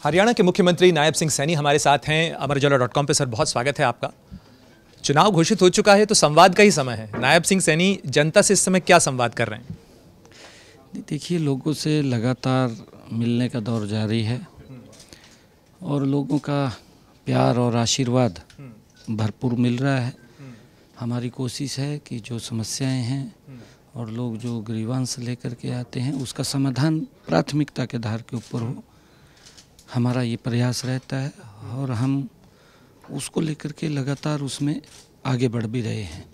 हरियाणा के मुख्यमंत्री नायब सिंह सैनी हमारे साथ हैं अमरउजाला.com पे। सर, बहुत स्वागत है आपका। चुनाव घोषित हो चुका है तो संवाद का ही समय है। नायब सिंह सैनी जनता से इस समय क्या संवाद कर रहे हैं? देखिए, लोगों से लगातार मिलने का दौर जारी है और लोगों का प्यार और आशीर्वाद भरपूर मिल रहा है। हमारी कोशिश है कि जो समस्याएं हैं और लोग जो ग्रीवांस लेकर के आते हैं उसका समाधान प्राथमिकता के आधार के ऊपर हो, हमारा ये प्रयास रहता है और हम उसको लेकर के लगातार उसमें आगे बढ़ भी रहे हैं।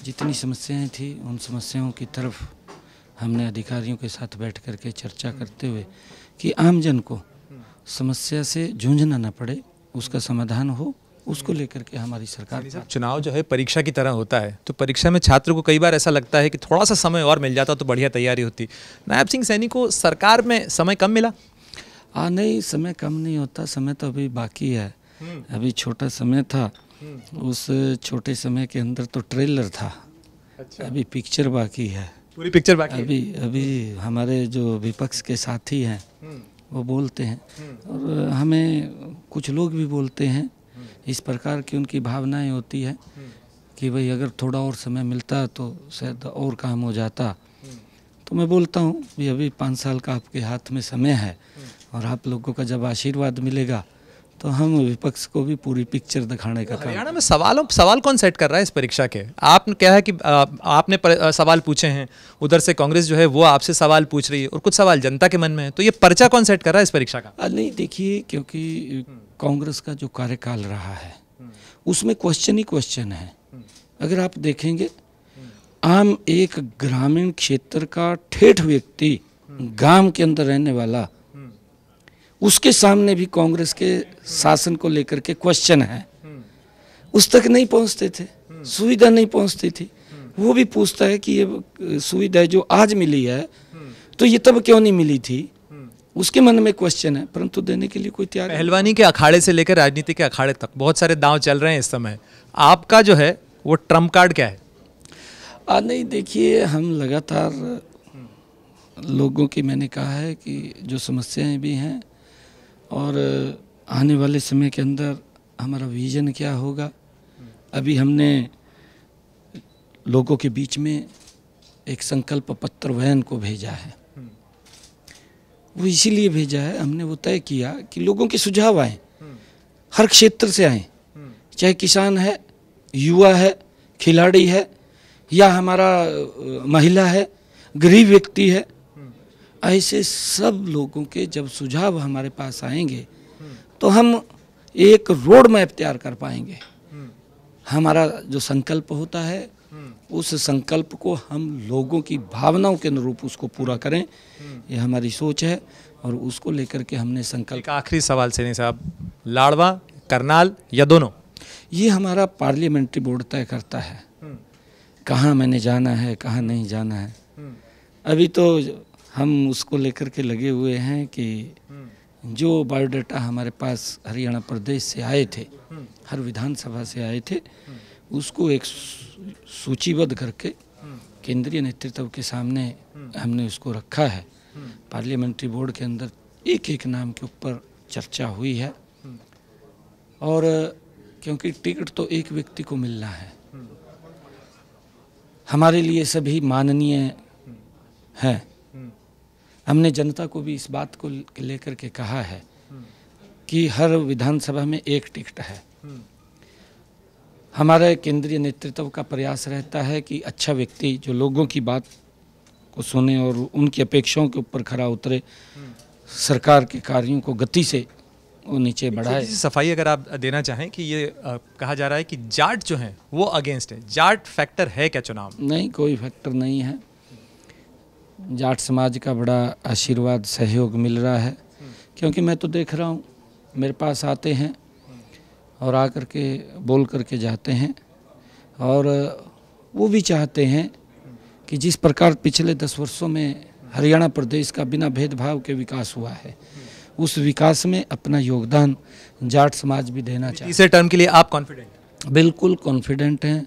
जितनी समस्याएं थी उन समस्याओं की तरफ हमने अधिकारियों के साथ बैठ कर के चर्चा करते हुए कि आमजन को समस्या से जूझना न पड़े, उसका समाधान हो, उसको लेकर के हमारी सरकार। चुनाव जो है परीक्षा की तरह होता है, तो परीक्षा में छात्र को कई बार ऐसा लगता है कि थोड़ा सा समय और मिल जाता तो बढ़िया तैयारी होती। नायब सिंह सैनी को सरकार में समय कम मिला? नहीं, समय कम नहीं होता, समय तो अभी बाकी है। अभी छोटा समय था, उस छोटे समय के अंदर तो ट्रेलर था। अच्छा। अभी पिक्चर बाकी है, पूरी पिक्चर बाकी है। अभी हमारे जो विपक्ष के साथी हैं वो बोलते हैं और हमें कुछ लोग भी बोलते हैं, इस प्रकार की उनकी भावनाएं होती है कि भाई अगर थोड़ा और समय मिलता तो शायद और काम हो जाता। तो मैं बोलता हूँ कि अभी 5 साल का आपके हाथ में समय है और आप लोगों का जब आशीर्वाद मिलेगा तो हम विपक्ष को भी पूरी पिक्चर दिखाने का काम। हरियाणा में सवाल कौन सेट कर रहा है इस परीक्षा के? आपने क्या है कि आपने सवाल पूछे हैं, उधर से कांग्रेस जो है वो आपसे सवाल पूछ रही है और कुछ सवाल जनता के मन में है, तो ये पर्चा कौन सेट कर रहा है इस परीक्षा का? नहीं, देखिए, क्योंकि कांग्रेस का जो कार्यकाल रहा है उसमें क्वेश्चन ही क्वेश्चन है। अगर आप देखेंगे, आम एक ग्रामीण क्षेत्र का ठेठ व्यक्ति, गांव के अंदर रहने वाला, उसके सामने भी कांग्रेस के शासन को लेकर के क्वेश्चन है। उस तक नहीं पहुंचते थे, सुविधा नहीं पहुंचती थी। वो भी पूछता है कि ये सुविधा जो आज मिली है तो ये तब क्यों नहीं मिली थी। उसके मन में क्वेश्चन है, परंतु देने के लिए कोई तैयार नहीं। पहलवानी के अखाड़े से लेकर राजनीति के अखाड़े तक बहुत सारे दांव चल रहे हैं इस समय। आपका जो है वो ट्रम्प कार्ड क्या है? नहीं, देखिए, हम लगातार लोगों की, मैंने कहा है कि जो समस्याएं भी हैं और आने वाले समय के अंदर हमारा विजन क्या होगा। अभी हमने लोगों के बीच में एक संकल्प पत्र वैन को भेजा है। वो इसीलिए भेजा है, हमने वो तय किया कि लोगों के सुझाव आए, हर क्षेत्र से आए, चाहे किसान है, युवा है, खिलाड़ी है या हमारा महिला है, गरीब व्यक्ति है। ऐसे सब लोगों के जब सुझाव हमारे पास आएंगे तो हम एक रोड मैप तैयार कर पाएंगे। हमारा जो संकल्प होता है उस संकल्प को हम लोगों की भावनाओं के अनुरूप उसको पूरा करें, ये हमारी सोच है और उसको लेकर के हमने संकल्प। एक आखिरी सवाल सैनी साहब, लाडवा, करनाल या दोनों? ये हमारा पार्लियामेंट्री बोर्ड तय करता है कहाँ मैंने जाना है, कहाँ नहीं जाना है। अभी तो हम उसको लेकर के लगे हुए हैं कि जो बायोडाटा हमारे पास हरियाणा प्रदेश से आए थे, हर विधानसभा से आए थे, उसको एक सूचीबद्ध करके केंद्रीय नेतृत्व के सामने हमने उसको रखा है। पार्लियामेंट्री बोर्ड के अंदर एक एक नाम के ऊपर चर्चा हुई है और क्योंकि टिकट तो एक व्यक्ति को मिलना है, हमारे लिए सभी माननीय है। हमने जनता को भी इस बात को लेकर के कहा है कि हर विधानसभा में एक टिकट है। हमारे केंद्रीय नेतृत्व का प्रयास रहता है कि अच्छा व्यक्ति जो लोगों की बात को सुने और उनकी अपेक्षाओं के ऊपर खरा उतरे, सरकार के कार्यों को गति से वो नीचे बढ़ाए। सफाई अगर आप देना चाहें कि ये कहा जा रहा है कि जाट जो है वो अगेंस्ट है, जाट फैक्टर है क्या चुनाव में? नहीं, कोई फैक्टर नहीं है। जाट समाज का बड़ा आशीर्वाद, सहयोग मिल रहा है, क्योंकि मैं तो देख रहा हूँ, मेरे पास आते हैं और आकर के बोल करके जाते हैं और वो भी चाहते हैं कि जिस प्रकार पिछले 10 वर्षों में हरियाणा प्रदेश का बिना भेदभाव के विकास हुआ है, उस विकास में अपना योगदान जाट समाज भी देना चाहिए। तीसरे टर्म के लिए आप कॉन्फिडेंट? बिल्कुल कॉन्फिडेंट हैं।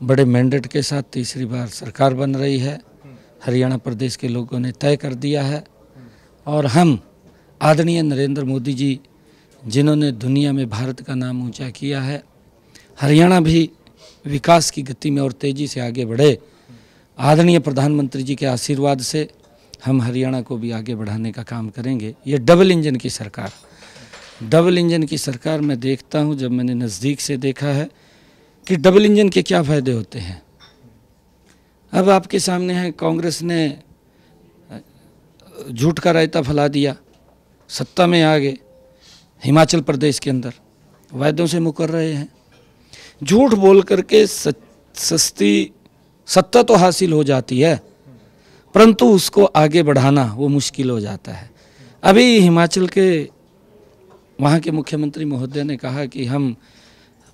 बड़े मैंडेट के साथ तीसरी बार सरकार बन रही है। हरियाणा प्रदेश के लोगों ने तय कर दिया है और हम आदरणीय नरेंद्र मोदी जी जिन्होंने दुनिया में भारत का नाम ऊंचा किया है, हरियाणा भी विकास की गति में और तेज़ी से आगे बढ़े। आदरणीय प्रधानमंत्री जी के आशीर्वाद से हम हरियाणा को भी आगे बढ़ाने का काम करेंगे। ये डबल इंजन की सरकार मैं देखता हूँ, जब मैंने नज़दीक से देखा है कि डबल इंजन के क्या फ़ायदे होते हैं। अब आपके सामने है, कांग्रेस ने झूठ का रायता फैला दिया, सत्ता में आ गए, हिमाचल प्रदेश के अंदर वायदों से मुकर रहे हैं। झूठ बोल करके सस्ती सत्ता तो हासिल हो जाती है, परंतु उसको आगे बढ़ाना वो मुश्किल हो जाता है। अभी हिमाचल के वहाँ के मुख्यमंत्री महोदय ने कहा कि हम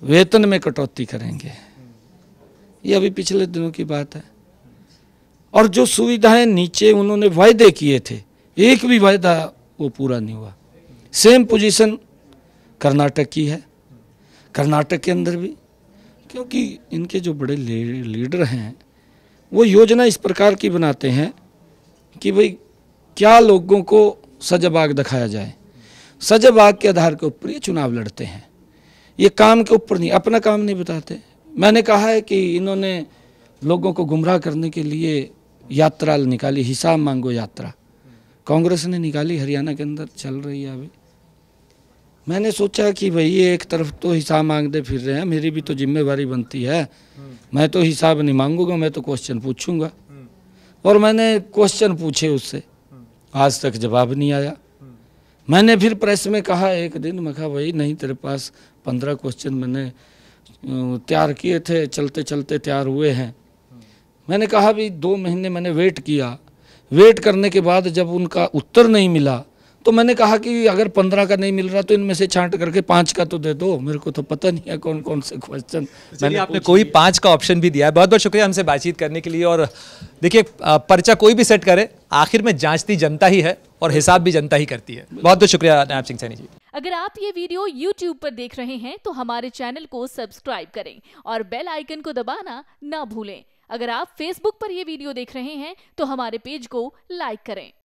वेतन में कटौती करेंगे, ये अभी पिछले दिनों की बात है। और जो सुविधाएं नीचे उन्होंने वायदे किए थे, एक भी वायदा वो पूरा नहीं हुआ। सेम पोजीशन कर्नाटक की है। कर्नाटक के अंदर भी, क्योंकि इनके जो बड़े लीडर हैं वो योजना इस प्रकार की बनाते हैं कि भाई क्या लोगों को सजबाग दिखाया जाए, सजबाग के आधार के ऊपर ये चुनाव लड़ते हैं। ये काम के ऊपर नहीं, अपना काम नहीं बताते। मैंने कहा है कि इन्होंने लोगों को गुमराह करने के लिए यात्रा निकाली, हिसाब मांगो यात्रा, कांग्रेस ने निकाली, हरियाणा के अंदर चल रही है अभी। मैंने सोचा कि भाई ये एक तरफ तो हिसाब मांगते फिर रहे हैं, मेरी भी तो जिम्मेवारी बनती है। मैं तो हिसाब नहीं मांगूंगा, मैं तो क्वेश्चन पूछूंगा। और मैंने क्वेश्चन पूछे उससे, आज तक जवाब नहीं आया। मैंने फिर प्रेस में कहा एक दिन, मैं कहा भाई नहीं, तेरे पास 15 क्वेश्चन मैंने तैयार किए थे, चलते चलते तैयार हुए हैं। मैंने कहा भी 2 महीने मैंने वेट किया, वेट करने के बाद जब उनका उत्तर नहीं मिला तो मैंने कहा कि अगर 15 का नहीं मिल रहा तो इनमें से छांट करके 5 का तो दे दो, मेरे को तो पता नहीं है कौन कौन से क्वेश्चन। मैंने आपने कोई 5 का ऑप्शन भी दिया है। बहुत बहुत शुक्रिया हमसे बातचीत करने के लिए। और देखिए, पर्चा कोई भी सेट करे, आखिर में जांचती जनता ही है और हिसाब भी जनता ही करती है। बहुत बहुत शुक्रिया नायब सिंह सैनी जी। अगर आप ये वीडियो YouTube पर देख रहे हैं तो हमारे चैनल को सब्सक्राइब करें और बेल आइकन को दबाना ना भूलें। अगर आप Facebook पर ये वीडियो देख रहे हैं तो हमारे पेज को लाइक करें।